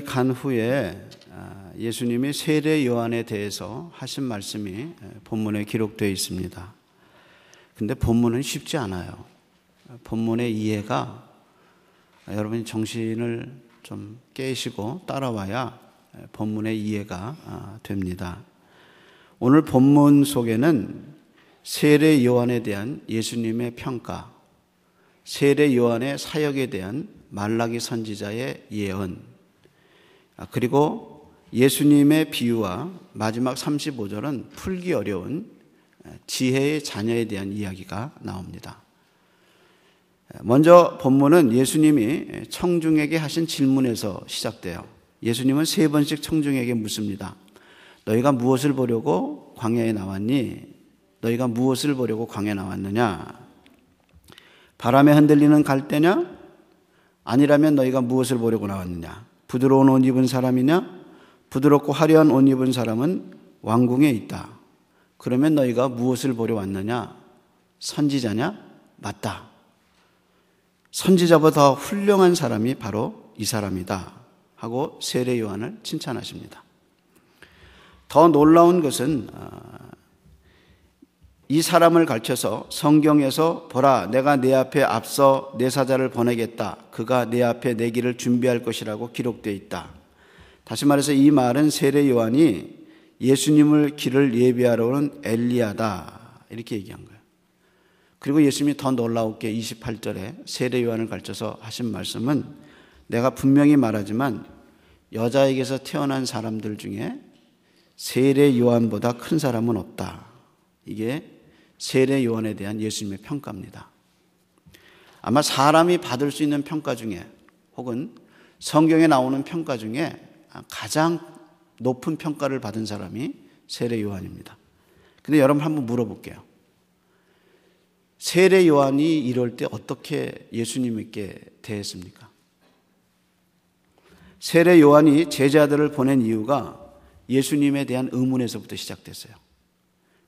간 후에 예수님이 세례 요한에 대해서 하신 말씀이 본문에 기록되어 있습니다. 근데 본문은 쉽지 않아요. 본문의 이해가 여러분이 정신을 좀 깨시고 따라와야 본문의 이해가 됩니다. 오늘 본문 속에는 세례 요한에 대한 예수님의 평가, 세례 요한의 사역에 대한 말라기 선지자의 예언, 그리고 예수님의 비유와 마지막 35절은 풀기 어려운 지혜의 자녀에 대한 이야기가 나옵니다. 먼저 본문은 예수님이 청중에게 하신 질문에서 시작돼요. 예수님은 3번씩 청중에게 묻습니다. 너희가 무엇을 보려고 광야에 나왔니? 너희가 무엇을 보려고 광야에 나왔느냐? 바람에 흔들리는 갈대냐? 아니라면 너희가 무엇을 보려고 나왔느냐? 부드러운 옷 입은 사람이냐? 부드럽고 화려한 옷 입은 사람은 왕궁에 있다. 그러면 너희가 무엇을 보려 왔느냐? 선지자냐? 맞다. 선지자보다 더 훌륭한 사람이 바로 이 사람이다 하고 세례 요한을 칭찬하십니다. 더 놀라운 것은 이 사람을 가르쳐서 성경에서 보라, 내가 내 앞에 앞서 내 사자를 보내겠다. 그가 내 앞에 내 길을 준비할 것이라고 기록되어 있다. 다시 말해서 이 말은 세례 요한이 예수님을 길을 예비하러 오는 엘리야다 이렇게 얘기한 거예요. 그리고 예수님이 더 놀라웠게 28절에 세례 요한을 가르쳐서 하신 말씀은 내가 분명히 말하지만 여자에게서 태어난 사람들 중에 세례 요한보다 큰 사람은 없다. 이게 세례 요한에 대한 예수님의 평가입니다. 아마 사람이 받을 수 있는 평가 중에 혹은 성경에 나오는 평가 중에 가장 높은 평가를 받은 사람이 세례 요한입니다. 근데 여러분 한번 물어볼게요. 세례 요한이 이럴 때 어떻게 예수님께 대했습니까? 세례 요한이 제자들을 보낸 이유가 예수님에 대한 의문에서부터 시작됐어요.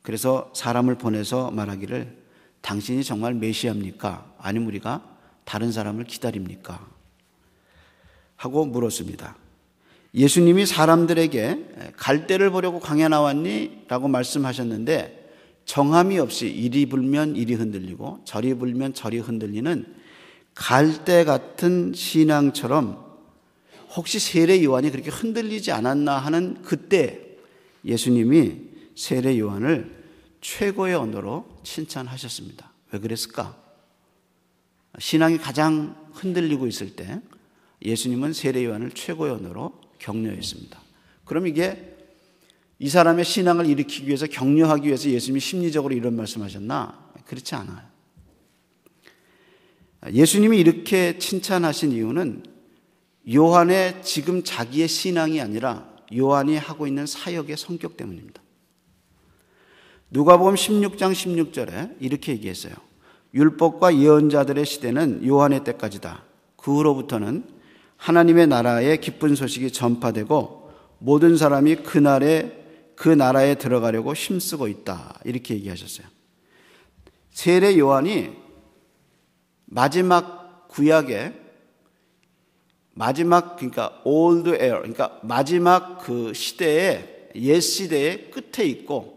그래서 사람을 보내서 말하기를 당신이 정말 메시아입니까? 아니면 우리가 다른 사람을 기다립니까? 하고 물었습니다. 예수님이 사람들에게 갈대를 보려고 광야 나왔니? 라고 말씀하셨는데 정함이 없이 이리 불면 이리 흔들리고 저리 불면 저리 흔들리는 갈대 같은 신앙처럼 혹시 세례 요한이 그렇게 흔들리지 않았나 하는 그때 예수님이 세례 요한을 최고의 언어로 칭찬하셨습니다. 왜 그랬을까? 신앙이 가장 흔들리고 있을 때 예수님은 세례 요한을 최고의 언어로 격려했습니다. 그럼 이게 이 사람의 신앙을 일으키기 위해서 격려하기 위해서 예수님이 심리적으로 이런 말씀하셨나? 그렇지 않아요. 예수님이 이렇게 칭찬하신 이유는 요한의 지금 자기의 신앙이 아니라 요한이 하고 있는 사역의 성격 때문입니다. 누가복음 16장 16절에 이렇게 얘기했어요. 율법과 예언자들의 시대는 요한의 때까지다. 그 후로부터는 하나님의 나라의 기쁜 소식이 전파되고 모든 사람이 그 나라에 들어가려고 힘쓰고 있다. 이렇게 얘기하셨어요. 세례 요한이 마지막 구약의 그러니까 old era, 그러니까 마지막 그 시대의 옛 시대의 끝에 있고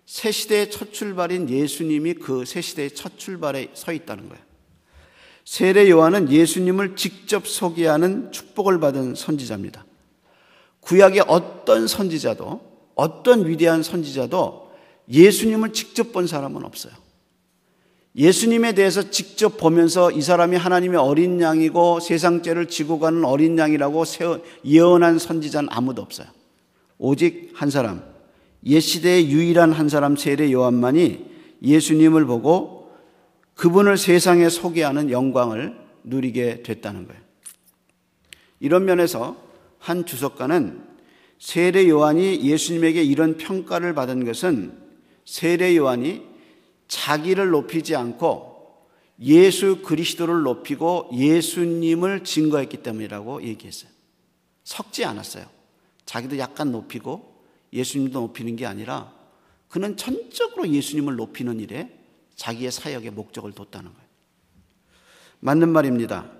새 시대의 첫 출발인 예수님이 그 새 시대의 첫 출발에 서 있다는 거예요. 세례 요한은 예수님을 직접 소개하는 축복을 받은 선지자입니다. 구약의 어떤 선지자도 어떤 위대한 선지자도 예수님을 직접 본 사람은 없어요. 예수님에 대해서 직접 보면서 이 사람이 하나님의 어린 양이고 세상 죄를 지고 가는 어린 양이라고 예언한 선지자는 아무도 없어요. 오직 한 사람, 옛 시대의 유일한 한 사람 세례 요한만이 예수님을 보고 그분을 세상에 소개하는 영광을 누리게 됐다는 거예요. 이런 면에서 한 주석가는 세례 요한이 예수님에게 이런 평가를 받은 것은 세례 요한이 자기를 높이지 않고 예수 그리스도를 높이고 예수님을 증거했기 때문이라고 얘기했어요. 섞지 않았어요. 자기도 약간 높이고 예수님도 높이는 게 아니라 그는 전적으로 예수님을 높이는 일에 자기의 사역의 목적을 뒀다는 거예요. 맞는 말입니다.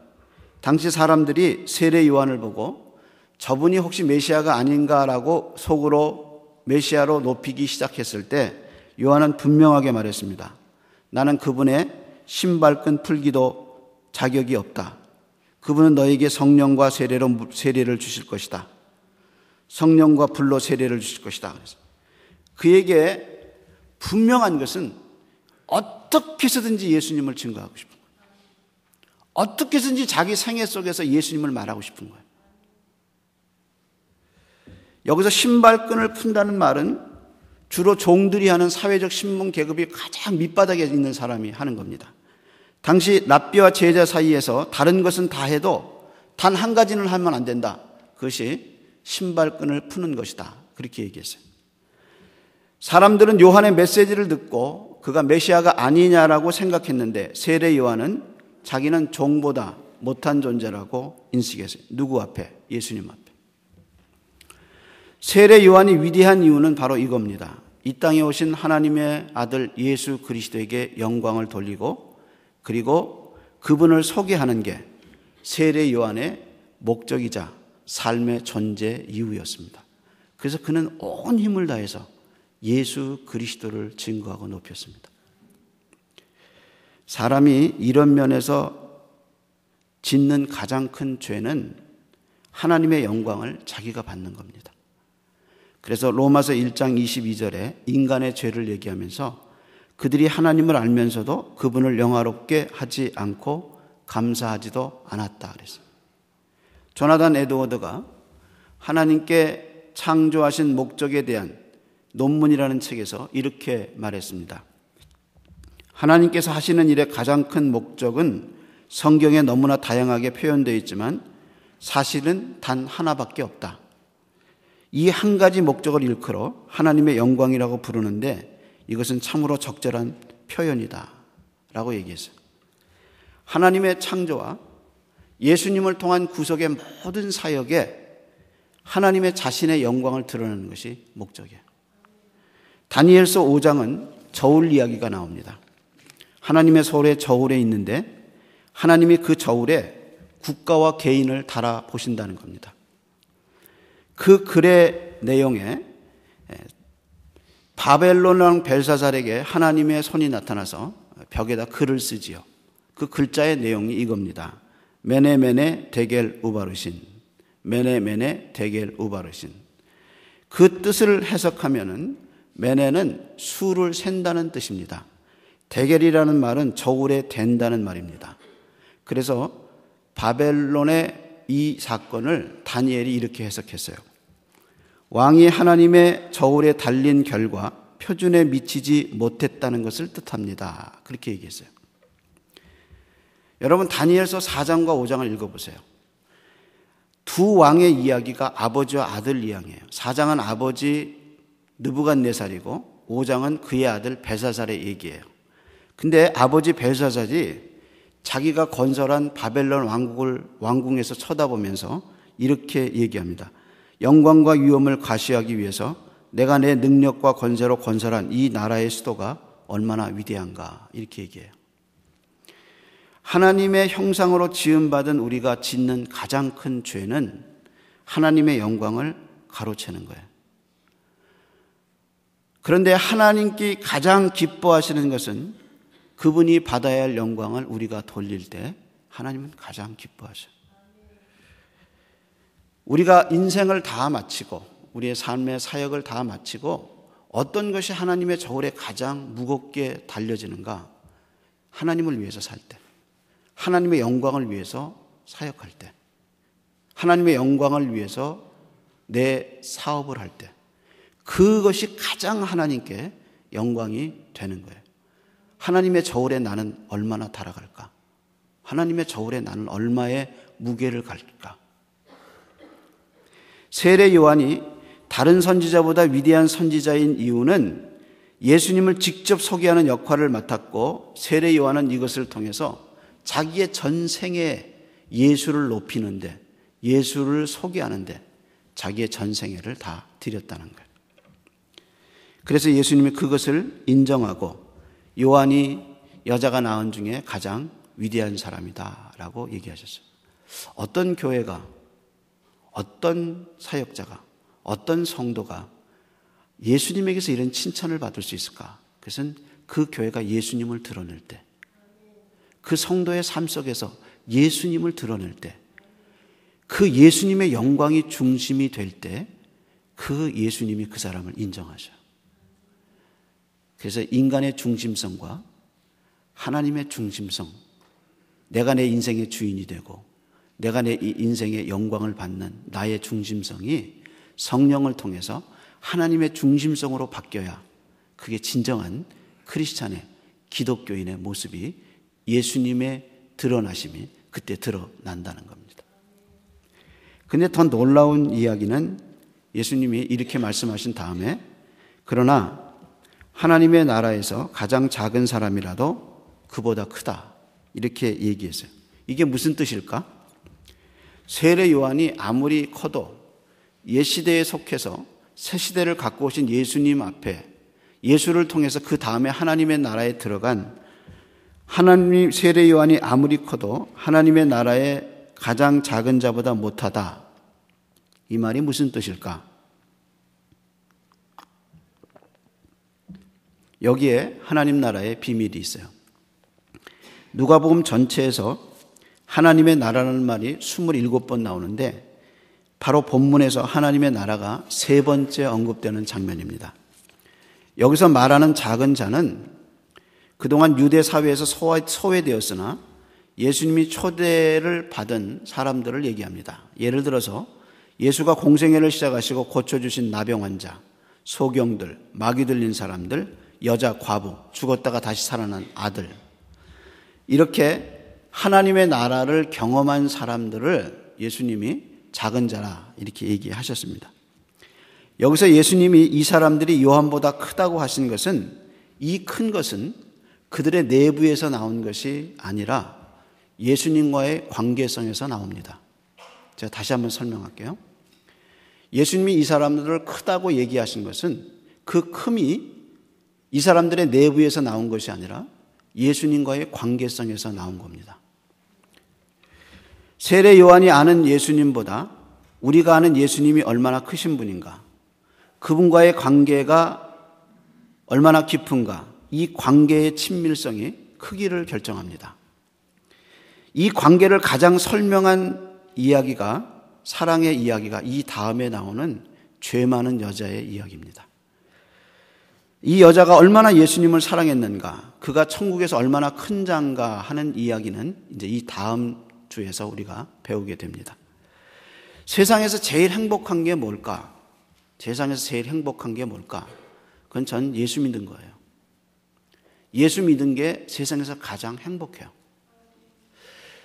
당시 사람들이 세례 요한을 보고 저분이 혹시 메시아가 아닌가라고 속으로 메시아로 높이기 시작했을 때 요한은 분명하게 말했습니다. 나는 그분의 신발끈 풀기도 자격이 없다. 그분은 너에게 성령과 세례를 주실 것이다. 성령과 불로 세례를 주실 것이다. 그래서 그에게 분명한 것은 어떻게 해서든지 예수님을 증거하고 싶은 거예요. 어떻게 해서든지 자기 생애 속에서 예수님을 말하고 싶은 거예요. 여기서 신발끈을 푼다는 말은 주로 종들이 하는 사회적 신분 계급이 가장 밑바닥에 있는 사람이 하는 겁니다. 당시 랍비와 제자 사이에서 다른 것은 다 해도 단 한 가지는 하면 안 된다. 그것이 신발끈을 푸는 것이다. 그렇게 얘기했어요. 사람들은 요한의 메시지를 듣고 그가 메시아가 아니냐라고 생각했는데 세례 요한은 자기는 종보다 못한 존재라고 인식했어요. 누구 앞에? 예수님 앞에. 세례 요한이 위대한 이유는 바로 이겁니다. 이 땅에 오신 하나님의 아들 예수 그리스도에게 영광을 돌리고 그리고 그분을 소개하는 게 세례 요한의 목적이자 삶의 존재 이유였습니다. 그래서 그는 온 힘을 다해서 예수 그리스도를 증거하고 높였습니다. 사람이 이런 면에서 짓는 가장 큰 죄는 하나님의 영광을 자기가 받는 겁니다. 그래서 로마서 1장 22절에 인간의 죄를 얘기하면서 그들이 하나님을 알면서도 그분을 영화롭게 하지 않고 감사하지도 않았다 그랬어요. 조나단 에드워드가 하나님께 창조하신 목적에 대한 논문이라는 책에서 이렇게 말했습니다. 하나님께서 하시는 일의 가장 큰 목적은 성경에 너무나 다양하게 표현되어 있지만 사실은 단 하나밖에 없다. 이 한 가지 목적을 일컬어 하나님의 영광이라고 부르는데 이것은 참으로 적절한 표현이다 라고 얘기했어요. 하나님의 창조와 예수님을 통한 구속의 모든 사역에 하나님의 자신의 영광을 드러내는 것이 목적이에요. 다니엘서 5장은 저울 이야기가 나옵니다. 하나님의 소래 저울에 있는데 하나님이 그 저울에 국가와 개인을 달아보신다는 겁니다. 그 글의 내용에 바벨론 왕 벨사살에게 하나님의 손이 나타나서 벽에다 글을 쓰지요. 그 글자의 내용이 이겁니다. 메네 데겔 우바르신, 메네 데겔 우바르신. 그 뜻을 해석하면은 메네는 수를 센다는 뜻입니다. 데겔이라는 말은 저울에 댄다는 말입니다. 그래서 바벨론의 이 사건을 다니엘이 이렇게 해석했어요. 왕이 하나님의 저울에 달린 결과 표준에 미치지 못했다는 것을 뜻합니다. 그렇게 얘기했어요. 여러분 다니엘서 4장과 5장을 읽어보세요. 두 왕의 이야기가 아버지와 아들 이야기예요. 4장은 아버지 느부갓네살이고 5장은 그의 아들 벨사살의 얘기예요. 근데 아버지 벨사살이 자기가 건설한 바벨론 왕궁에서 쳐다보면서 이렇게 얘기합니다. 영광과 위엄을 과시하기 위해서 내가 내 능력과 권세로 건설한 이 나라의 수도가 얼마나 위대한가 이렇게 얘기해요. 하나님의 형상으로 지음받은 우리가 짓는 가장 큰 죄는 하나님의 영광을 가로채는 거예요. 그런데 하나님께 가장 기뻐하시는 것은 그분이 받아야 할 영광을 우리가 돌릴 때 하나님은 가장 기뻐하셔요. 우리가 인생을 다 마치고 우리의 삶의 사역을 다 마치고 어떤 것이 하나님의 저울에 가장 무겁게 달려지는가? 하나님을 위해서 살 때, 하나님의 영광을 위해서 사역할 때, 하나님의 영광을 위해서 내 사업을 할 때, 그것이 가장 하나님께 영광이 되는 거예요. 하나님의 저울에 나는 얼마나 달아갈까? 하나님의 저울에 나는 얼마의 무게를 갈까? 세례 요한이 다른 선지자보다 위대한 선지자인 이유는 예수님을 직접 소개하는 역할을 맡았고 세례 요한은 이것을 통해서 자기의 전생에 예수를 높이는데 예수를 소개하는데 자기의 전생애를 다 드렸다는 거예요. 그래서 예수님이 그것을 인정하고 요한이 여자가 낳은 중에 가장 위대한 사람이다 라고 얘기하셨어요. 어떤 교회가 어떤 사역자가, 어떤 성도가 예수님에게서 이런 칭찬을 받을 수 있을까? 그것은 그 교회가 예수님을 드러낼 때, 그 성도의 삶 속에서 예수님을 드러낼 때, 그 예수님의 영광이 중심이 될 때 그 예수님이 그 사람을 인정하셔요. 그래서 인간의 중심성과 하나님의 중심성, 내가 내 인생의 주인이 되고 내가 내 인생의 영광을 받는 나의 중심성이 성령을 통해서 하나님의 중심성으로 바뀌어야 그게 진정한 크리스찬의, 기독교인의 모습이, 예수님의 드러나심이 그때 드러난다는 겁니다. 근데 더 놀라운 이야기는 예수님이 이렇게 말씀하신 다음에, 그러나 하나님의 나라에서 가장 작은 사람이라도 그보다 크다, 이렇게 얘기했어요. 이게 무슨 뜻일까? 세례 요한이 아무리 커도 옛 시대에 속해서 새 시대를 갖고 오신 예수님 앞에, 예수를 통해서 그 다음에 하나님의 나라에 들어간 하나님, 세례 요한이 아무리 커도 하나님의 나라의 가장 작은 자보다 못하다, 이 말이 무슨 뜻일까? 여기에 하나님 나라의 비밀이 있어요. 누가복음 전체에서 하나님의 나라라는 말이 27번 나오는데 바로 본문에서 하나님의 나라가 3번째 언급되는 장면입니다. 여기서 말하는 작은 자는 그동안 유대 사회에서 소외되었으나 예수님이 초대를 받은 사람들을 얘기합니다. 예를 들어서 예수가 공생애를 시작하시고 고쳐주신 나병 환자, 소경들, 마귀 들린 사람들, 여자 과부, 죽었다가 다시 살아난 아들, 이렇게 하나님의 나라를 경험한 사람들을 예수님이 작은 자라 이렇게 얘기하셨습니다. 여기서 예수님이 이 사람들이 요한보다 크다고 하신 것은, 이 큰 것은 그들의 내부에서 나온 것이 아니라 예수님과의 관계성에서 나옵니다. 제가 다시 한번 설명할게요. 예수님이 이 사람들을 크다고 얘기하신 것은 그 큼이 이 사람들의 내부에서 나온 것이 아니라 예수님과의 관계성에서 나온 겁니다. 세례 요한이 아는 예수님보다 우리가 아는 예수님이 얼마나 크신 분인가, 그분과의 관계가 얼마나 깊은가, 이 관계의 친밀성이 크기를 결정합니다. 이 관계를 가장 설명한 이야기가, 사랑의 이야기가 이 다음에 나오는 죄 많은 여자의 이야기입니다. 이 여자가 얼마나 예수님을 사랑했는가, 그가 천국에서 얼마나 큰 자인가 하는 이야기는 이제 이 다음 주에서 우리가 배우게 됩니다. 세상에서 제일 행복한 게 뭘까? 세상에서 제일 행복한 게 뭘까? 그건 전 예수 믿은 거예요. 예수 믿은 게 세상에서 가장 행복해요.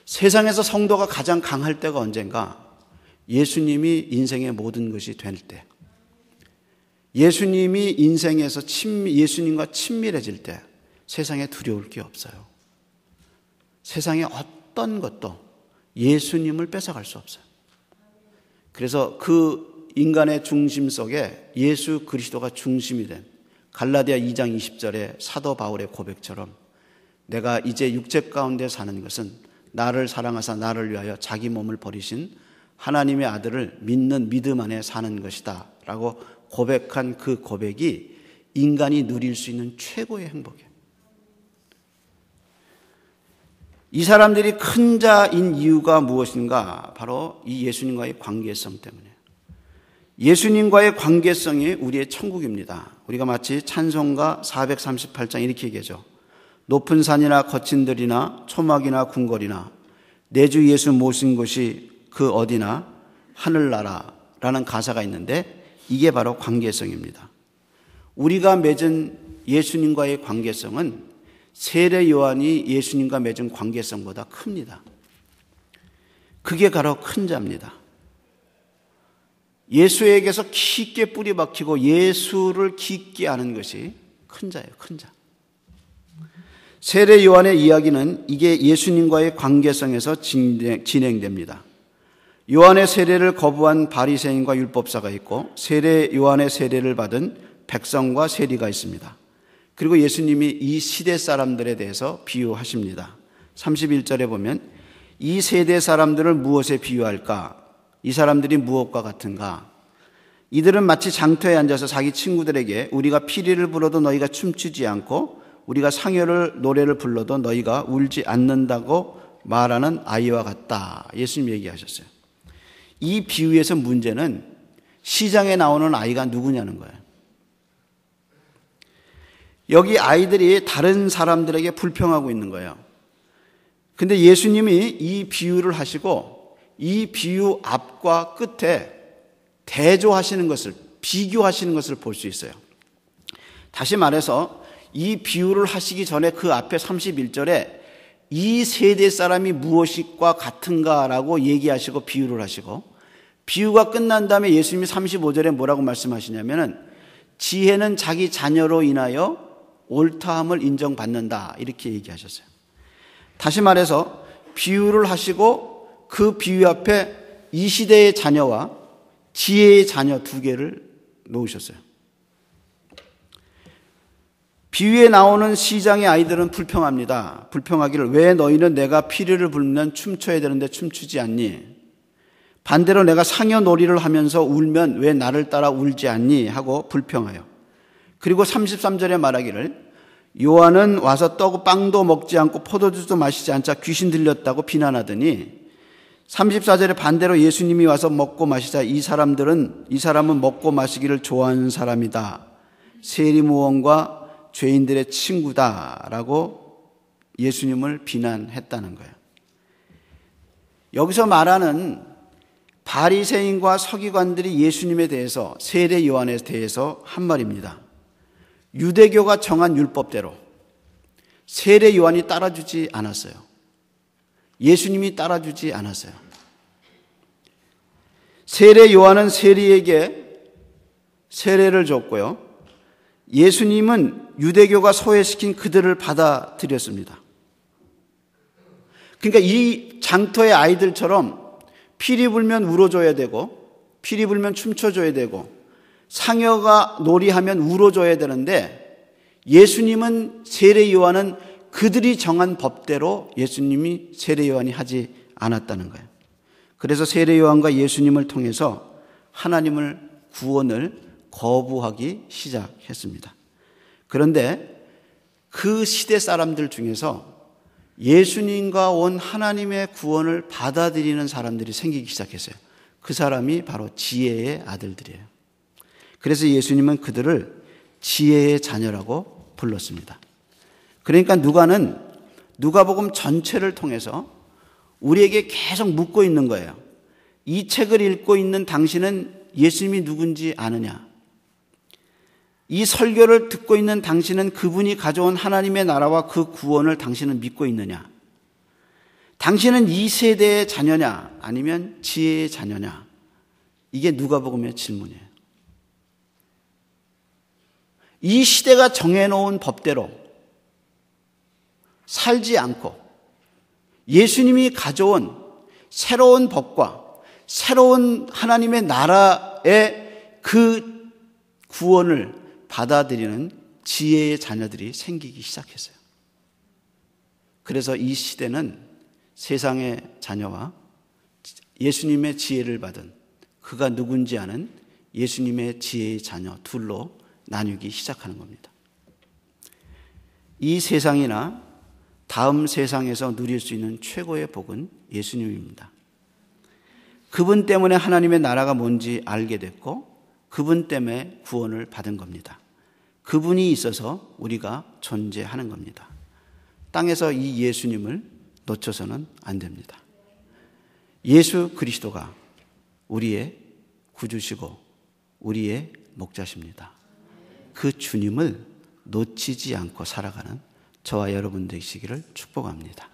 세상에서 성도가 가장 강할 때가 언젠가? 예수님이 인생의 모든 것이 될 때, 예수님이 인생에서 예수님과 친밀해질 때 세상에 두려울 게 없어요. 세상에 어떤 것도 예수님을 뺏어갈 수 없어요. 그래서 그 인간의 중심 속에 예수 그리스도가 중심이 된 갈라디아 2장 20절의 사도 바울의 고백처럼, 내가 이제 육체 가운데 사는 것은 나를 사랑하사 나를 위하여 자기 몸을 버리신 하나님의 아들을 믿는 믿음 안에 사는 것이다 라고 고백한 그 고백이 인간이 누릴 수 있는 최고의 행복이에요. 이 사람들이 큰 자인 이유가 무엇인가? 바로 이 예수님과의 관계성 때문이에요. 예수님과의 관계성이 우리의 천국입니다. 우리가 마치 찬송가 438장 이렇게 얘기하죠. 높은 산이나 거친 들이나 초막이나 궁궐이나 내 주 예수 모신 곳이 그 어디나 하늘나라라는 가사가 있는데, 이게 바로 관계성입니다. 우리가 맺은 예수님과의 관계성은 세례 요한이 예수님과 맺은 관계성보다 큽니다. 그게 바로 큰 자입니다. 예수에게서 깊게 뿌리 박히고 예수를 깊게 아는 것이 큰 자예요. 큰 자. 세례 요한의 이야기는 이게 예수님과의 관계성에서 진행됩니다. 요한의 세례를 거부한 바리새인과 율법사가 있고, 세례 요한의 세례를 받은 백성과 세리가 있습니다. 그리고 예수님이 이 시대 사람들에 대해서 비유하십니다. 31절에 보면 이 세대 사람들을 무엇에 비유할까? 이 사람들이 무엇과 같은가? 이들은 마치 장터에 앉아서 자기 친구들에게 우리가 피리를 불어도 너희가 춤추지 않고 우리가 상여를 노래를 불러도 너희가 울지 않는다고 말하는 아이와 같다. 예수님 얘기하셨어요. 이 비유에서 문제는 시장에 나오는 아이가 누구냐는 거예요. 여기 아이들이 다른 사람들에게 불평하고 있는 거예요. 근데 예수님이 이 비유를 하시고 이 비유 앞과 끝에 대조하시는 것을, 비교하시는 것을 볼 수 있어요. 다시 말해서 이 비유를 하시기 전에 그 앞에 31절에 이 세대 사람이 무엇과 같은가라고 얘기하시고 비유를 하시고, 비유가 끝난 다음에 예수님이 35절에 뭐라고 말씀하시냐면은 지혜는 자기 자녀로 인하여 옳다함을 인정받는다, 이렇게 얘기하셨어요. 다시 말해서 비유를 하시고 그 비유 앞에 이 시대의 자녀와 지혜의 자녀 두 개를 놓으셨어요. 비유에 나오는 시장의 아이들은 불평합니다. 불평하기를 왜 너희는 내가 피리를 불면 춤춰야 되는데 춤추지 않니? 반대로 내가 상여놀이를 하면서 울면 왜 나를 따라 울지 않니? 하고 불평하여. 그리고 33절에 말하기를 요한은 와서 빵도 먹지 않고 포도주도 마시지 않자 귀신 들렸다고 비난하더니 34절에 반대로 예수님이 와서 먹고 마시자 이 사람은 먹고 마시기를 좋아하는 사람이다. 세리무원과 죄인들의 친구다라고 예수님을 비난했다는 거예요. 여기서 말하는 바리새인과 서기관들이 예수님에 대해서, 세례 요한에 대해서 한 말입니다. 유대교가 정한 율법대로 세례 요한이 따라주지 않았어요. 예수님이 따라주지 않았어요. 세례 요한은 세리에게 세례를 줬고요. 예수님은 유대교가 소외시킨 그들을 받아들였습니다. 그러니까 이 장터의 아이들처럼 피리 불면 울어줘야 되고, 피리 불면 춤춰줘야 되고, 상여가 놀이하면 울어줘야 되는데, 예수님은, 세례 요한은 그들이 정한 법대로 예수님이, 세례 요한이 하지 않았다는 거예요. 그래서 세례 요한과 예수님을 통해서 하나님을, 구원을 거부하기 시작했습니다. 그런데 그 시대 사람들 중에서 예수님과 온 하나님의 구원을 받아들이는 사람들이 생기기 시작했어요. 그 사람이 바로 지혜의 아들들이에요. 그래서 예수님은 그들을 지혜의 자녀라고 불렀습니다. 그러니까 누가는 누가복음 전체를 통해서 우리에게 계속 묻고 있는 거예요. 이 책을 읽고 있는 당신은 예수님이 누군지 아느냐? 이 설교를 듣고 있는 당신은 그분이 가져온 하나님의 나라와 그 구원을 당신은 믿고 있느냐? 당신은 이 세대의 자녀냐? 아니면 지혜의 자녀냐? 이게 누가복음의 질문이에요. 이 시대가 정해놓은 법대로 살지 않고 예수님이 가져온 새로운 법과 새로운 하나님의 나라의 그 구원을 받아들이는 지혜의 자녀들이 생기기 시작했어요. 그래서 이 시대는 세상의 자녀와 예수님의 지혜를 받은, 그가 누군지 아는 예수님의 지혜의 자녀 둘로 나뉘기 시작하는 겁니다. 이 세상이나 다음 세상에서 누릴 수 있는 최고의 복은 예수님입니다. 그분 때문에 하나님의 나라가 뭔지 알게 됐고, 그분 때문에 구원을 받은 겁니다. 그분이 있어서 우리가 존재하는 겁니다. 땅에서 이 예수님을 놓쳐서는 안 됩니다. 예수 그리스도가 우리의 구주시고 우리의 목자십니다. 그 주님을 놓치지 않고 살아가는 저와 여러분 되시기를 축복합니다.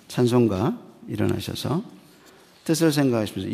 찬송가 일어나셔서 뜻을 생각하시면서